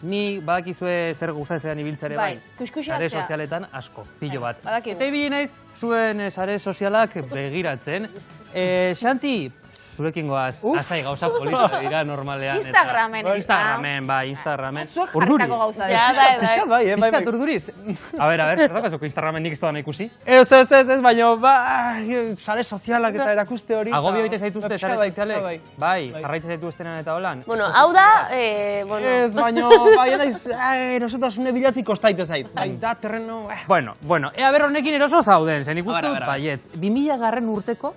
Ni badakizue zer gustatzen ibiltzare bai. Sare sozialetan asko, pilo bat. Eta ibili naiz zuen sare sozialak begiratzen. Xanti, zurekin goaz, asai gauza polita dira normalean. Instagramen, bai, Instagramen. Zuek jarritako gauza dira. Piskat urduriz. A ber, zer dakazoko Instagramen nik ez doan ikusi? Ez, baina, sare sozialak eta erakuste hori. Agobio bite zaituzte sare sozialek? Bai, jarraitzen zaituztenan eta holan. Bueno, hau da, Ez, baina, bai, erosotasune bilatzi kostaite zait. Bai, da, terreno... Bueno, ea ber honekin eroso zauden, zen ikustu, baietz. 2000 urteko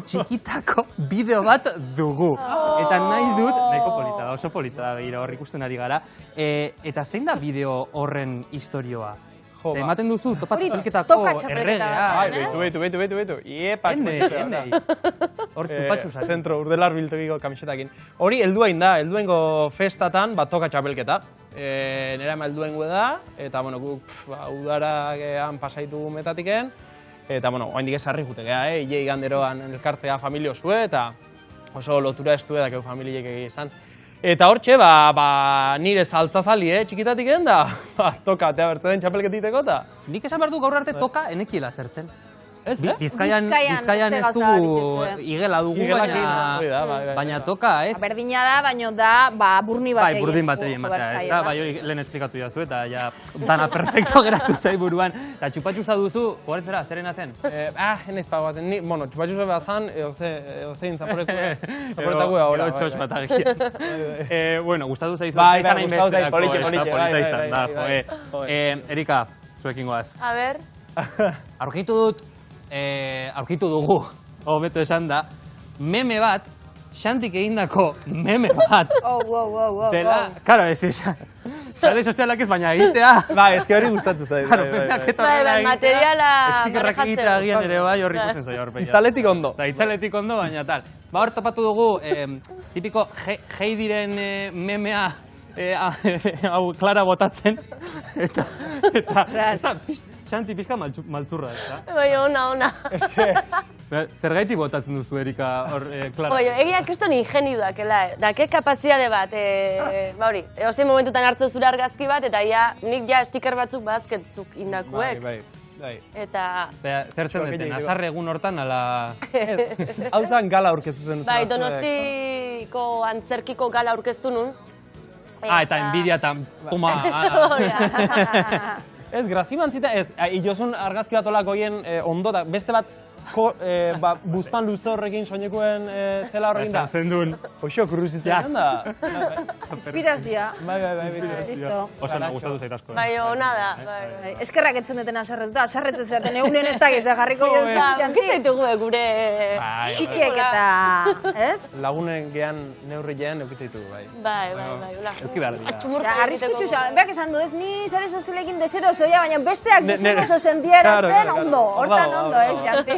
txikitako bideo bat dugu. Eta nahi dut, nahiko polita da, oso polita da, begira hor ikusten ari gara. Eta zein da bideo horren historioa? Ematen duzu, topa txapelketako erregea. Beitu. Iepa, Enei. Hor txupatxusak. Zentro, urdelar biltegiko kamisetakin. Hori, helduain da, helduengo festatan, toka txapelketa. Nera ema helduengo da, eta, guk udaragean pasaitu metatiken. Eta, oaindik esarri jute geha, ilei ganderoan elkartzea familio zue, eta oso lotura estu edakeu familiek egizan. Eta hortxe, nire saltzazali, txikitatik egin da, toka, tea bertu den txapelketiteko eta... Nik esan behar du gaur arte toka enekiela zertzen. Ez, Bizkaian ez du igela dugu, baina toka, ez? Berdina da, baina da, burni bat egin. Bai, burdin bat egin batea, ez da? Bai, hori lehen esplikatu jazu eta dana perfecto geratu zai buruan. Eta txupatxuza duzu, goretzera, zerena zen? Enaiz pagoaten, txupatxuza bat zan, eozein zaporetako ahora. Ero txos bat agian. Bueno, gustatu zaizu. Bai, gustatu zaizu, polita izan da, Erika, zuekin goaz. A ber. Aurkitu dugu, hobeto esan da, meme bat, Xantik egindako meme bat. Dela, karo, ez esan. Sare sozialak ez baina egitea. Bai, eski hori gustatu zaiz. Bai, materiala estikerrak egitea agian ere bai, horri ikusten zai aurpegia. Itzaletik ondo. Itzaletik ondo, baina tal. Hor topatu dugu, tipiko Heidiren memea, hau Klara botatzen. Eta Xanti pixka maltzurra, ez da? Bai, ona. Zergaiti botatzen duzu, Erika, hor, Klara? Oio, egia kriston ingeniu dakela, dake kapazitate bat, hori, eozein momentutan hartzen zure argazki bat, eta nik stiker batzuk bazketzuk indakuek. Bai. Eta... Zertzen duten, asarre egun hortan, ala... Hau zan gala aurkeztu zen. Bai, Donostiko antzerkiko gala aurkeztu nun. Eta enbidia eta puma... Ez, graziman zita, ez, ilozun argazki bat olak goien ondo, da beste bat buztan luze horrekin soinekuen zela horrekin da. Esan duen. Oixo, kurruzitzen da. Inspirazia. Bai. Listo. Osana, gustatu zait asko. Bai, ona da. Eskerrak etzen duten asarretuta, asarretzen zerten egunen ez dakiz, jarriko jozu Xanti. Gizaitugu gure... Ikiek eta, ez? Lagunen gehan neurri jean eukitzaitu, bai. Bai. Euki behar dira. Arriskutsu, beak esan du ez, ni sare sozialekin deserosoia, baina besteak deseroso sentieratzen ondo. Hortan ondo, Xanti.